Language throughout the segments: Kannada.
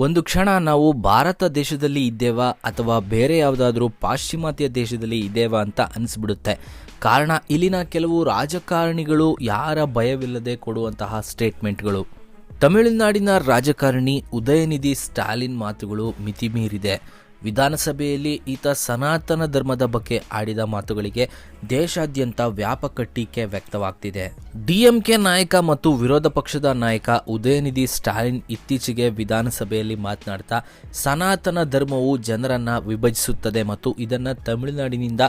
ಒಂದು ಕ್ಷಣ ನಾವು ಭಾರತ ದೇಶದಲ್ಲಿ ಇದ್ದೇವಾ ಅಥವಾ ಬೇರೆ ಯಾವುದಾದ್ರೂ ಪಾಶ್ಚಿಮಾತ್ಯ ದೇಶದಲ್ಲಿ ಇದ್ದೇವಾ ಅಂತ ಅನಿಸ್ಬಿಡುತ್ತೆ. ಕಾರಣ ಇಲ್ಲಿನ ಕೆಲವು ರಾಜಕಾರಣಿಗಳು ಯಾರ ಭಯವಿಲ್ಲದೆ ಕೊಡುವಂತಹ ಸ್ಟೇಟ್ಮೆಂಟ್ಗಳು. ತಮಿಳುನಾಡಿನ ರಾಜಕಾರಣಿ ಉದಯನಿಧಿ ಸ್ಟಾಲಿನ್ ಮಾತುಗಳು ಮಿತಿಮೀರಿದೆ. ವಿಧಾನಸಭೆಯಲ್ಲಿ ಈತ ಸನಾತನ ಧರ್ಮದ ಬಗ್ಗೆ ಆಡಿದ ಮಾತುಗಳಿಗೆ ದೇಶಾದ್ಯಂತ ವ್ಯಾಪಕ ಟೀಕೆ ವ್ಯಕ್ತವಾಗ್ತಿದೆ. ಡಿಎಂಕೆ ನಾಯಕ ಮತ್ತು ವಿರೋಧ ಪಕ್ಷದ ನಾಯಕ ಉದಯನಿಧಿ ಸ್ಟಾಲಿನ್ ಇತ್ತೀಚೆಗೆ ವಿಧಾನಸಭೆಯಲ್ಲಿ ಮಾತನಾಡ್ತಾ ಸನಾತನ ಧರ್ಮವು ಜನರನ್ನ ವಿಭಜಿಸುತ್ತದೆ ಮತ್ತು ಇದನ್ನು ತಮಿಳುನಾಡಿನಿಂದ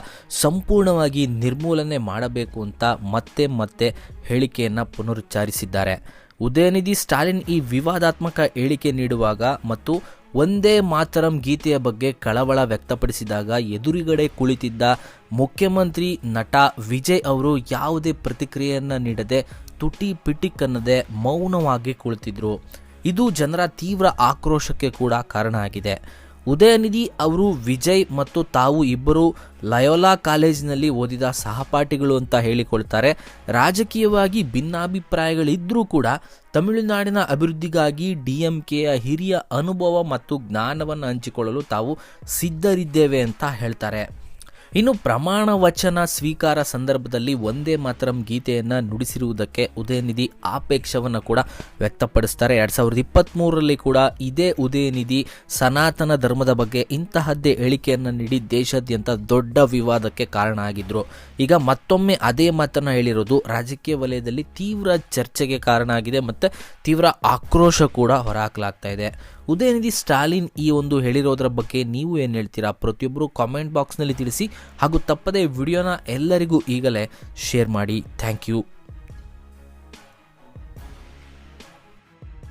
ಸಂಪೂರ್ಣವಾಗಿ ನಿರ್ಮೂಲನೆ ಮಾಡಬೇಕು ಅಂತ ಮತ್ತೆ ಹೇಳಿಕೆಯನ್ನು ಪುನರುಚ್ಚರಿಸಿದ್ದಾರೆ. ಉದಯನಿಧಿ ಸ್ಟಾಲಿನ್ ಈ ವಿವಾದಾತ್ಮಕ ಹೇಳಿಕೆ ನೀಡುವಾಗ ಮತ್ತು ಒಂದೇ ಮಾತರಂ ಗೀತೆಯ ಬಗ್ಗೆ ಕಳವಳ ವ್ಯಕ್ತಪಡಿಸಿದಾಗ ಎದುರುಗಡೆ ಕುಳಿತಿದ್ದ ಮುಖ್ಯಮಂತ್ರಿ ನಟ ವಿಜಯ್ ಅವರು ಯಾವುದೇ ಪ್ರತಿಕ್ರಿಯೆಯನ್ನು ನೀಡದೆ ತುಟಿ ಪಿಟಿಕ್ಕನ್ನದೆ ಮೌನವಾಗಿ ಕುಳಿತಿದ್ರು. ಇದು ಜನರ ತೀವ್ರ ಆಕ್ರೋಶಕ್ಕೆ ಕೂಡ ಕಾರಣ ಆಗಿದೆ. ಉದಯನಿಧಿ ಅವರು ವಿಜಯ್ ಮತ್ತು ತಾವು ಇಬ್ಬರು ಲಯೋಲಾ ಕಾಲೇಜಿನಲ್ಲಿ ಓದಿದ ಸಹಪಾಠಿಗಳು ಅಂತ ಹೇಳಿಕೊಳ್ತಾರೆ. ರಾಜಕೀಯವಾಗಿ ಭಿನ್ನಾಭಿಪ್ರಾಯಗಳಿದ್ದರೂ ಕೂಡ ತಮಿಳುನಾಡಿನ ಅಭಿವೃದ್ಧಿಗಾಗಿ ಡಿಎಂಕೆಯ ಹಿರಿಯ ಅನುಭವ ಮತ್ತು ಜ್ಞಾನವನ್ನು ಹಂಚಿಕೊಳ್ಳಲು ತಾವು ಸಿದ್ಧರಿದ್ದೇವೆ ಅಂತ ಹೇಳ್ತಾರೆ. ಇನ್ನು ಪ್ರಮಾಣ ವಚನ ಸ್ವೀಕಾರ ಸಂದರ್ಭದಲ್ಲಿ ಒಂದೇ ಮಾತರಂ ಗೀತೆಯನ್ನು ನುಡಿಸಿರುವುದಕ್ಕೆ ಉದಯನಿಧಿ ಆಕ್ಷೇಪವನ್ನು ಕೂಡ ವ್ಯಕ್ತಪಡಿಸ್ತಾರೆ. 2023ರಲ್ಲಿ ಕೂಡ ಇದೇ ಉದಯನಿಧಿ ಸನಾತನ ಧರ್ಮದ ಬಗ್ಗೆ ಇಂತಹದ್ದೇ ಹೇಳಿಕೆಯನ್ನು ನೀಡಿ ದೇಶಾದ್ಯಂತ ದೊಡ್ಡ ವಿವಾದಕ್ಕೆ ಕಾರಣ ಆಗಿದ್ರು. ಈಗ ಮತ್ತೊಮ್ಮೆ ಅದೇ ಮಾತನ್ನು ಹೇಳಿರೋದು ರಾಜಕೀಯ ವಲಯದಲ್ಲಿ ತೀವ್ರ ಚರ್ಚೆಗೆ ಕಾರಣ ಆಗಿದೆ ಮತ್ತು ತೀವ್ರ ಆಕ್ರೋಶ ಕೂಡ ಹೊರಹಾಕಲಾಗ್ತಾ ಇದೆ. ಉದಯನಿಧಿ ಸ್ಟಾಲಿನ್ ಈ ಒಂದು ಹೇಳಿರೋದ್ರ ಬಗ್ಗೆ ನೀವು ಏನು ಹೇಳ್ತೀರಾ? ಪ್ರತಿಯೊಬ್ಬರು ಕಾಮೆಂಟ್ ಬಾಕ್ಸ್ನಲ್ಲಿ ತಿಳಿಸಿ ಹಾಗೂ ತಪ್ಪದೇ ವಿಡಿಯೋನ ಎಲ್ಲರಿಗೂ ಈಗಲೇ ಶೇರ್ ಮಾಡಿ. Thank you.